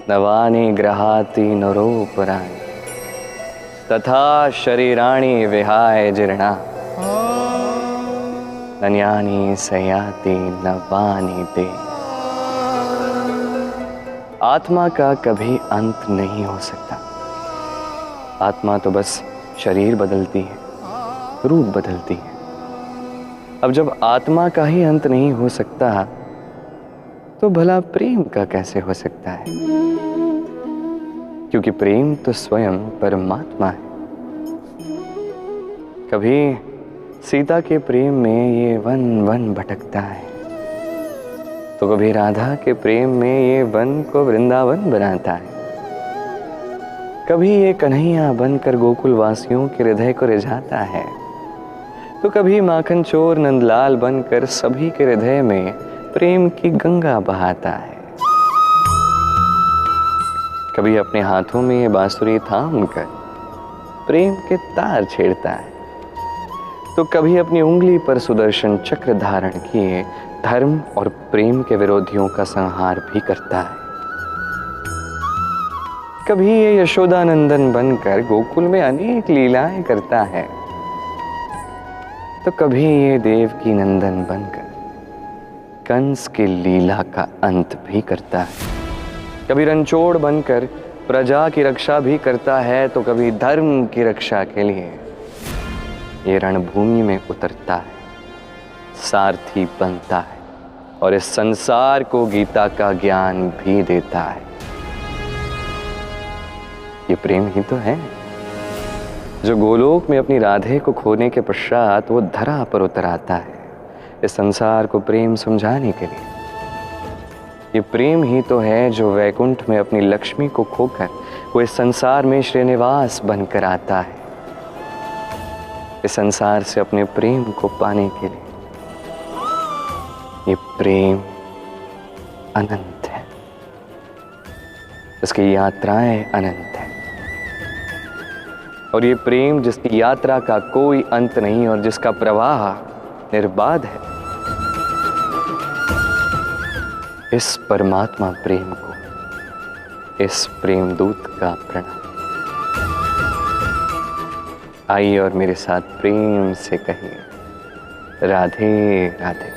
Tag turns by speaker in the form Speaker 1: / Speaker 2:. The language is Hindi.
Speaker 1: नवानि गृहाति नरोपराणि तथा शरीराणि विहाय जीर्णा नन्यानि सयाति नवानि ते। आत्मा का कभी अंत नहीं हो सकता। आत्मा तो बस शरीर बदलती है, रूप बदलती है। अब जब आत्मा का ही अंत नहीं हो सकता तो भला प्रेम का कैसे हो सकता है? क्योंकि प्रेम तो स्वयं परमात्मा है। कभी सीता के प्रेम में ये वन वन भटकता है, तो कभी राधा के प्रेम में ये वन को वृंदावन बनाता है। कभी ये कन्हैया बनकर गोकुल वासियों के हृदय को रिझाता है, तो कभी माखन चोर नंदलाल बनकर सभी के हृदय में प्रेम की गंगा बहाता है। कभी अपने हाथों में ये बांसुरी थाम कर प्रेम के तार छेड़ता है, तो कभी अपनी उंगली पर सुदर्शन चक्र धारण किए धर्म और प्रेम के विरोधियों का संहार भी करता है। कभी ये यशोदानंदन बनकर गोकुल में अनेक लीलाएं करता है, तो कभी ये देवकी नंदन बनकर कंस की लीला का अंत भी करता है। कभी रणछोड़ बनकर प्रजा की रक्षा भी करता है, तो कभी धर्म की रक्षा के लिए ये रणभूमि में उतरता है, सारथी बनता है और इस संसार को गीता का ज्ञान भी देता है। ये प्रेम ही तो है जो गोलोक में अपनी राधे को खोने के पश्चात वो धरा पर उतर आता है इस संसार को प्रेम समझाने के लिए। ये प्रेम ही तो है जो वैकुंठ में अपनी लक्ष्मी को खोकर वो इस संसार में श्रीनिवास बनकर आता है, इस संसार से अपने प्रेम को पाने के लिए। ये प्रेम अनंत है, इसकी यात्राएं अनंत है, और ये प्रेम जिसकी यात्रा का कोई अंत नहीं और जिसका प्रवाह निर्बाध है, इस परमात्मा प्रेम को, इस प्रेम दूत का प्रणाम। आइए और मेरे साथ प्रेम से कहिए राधे राधे।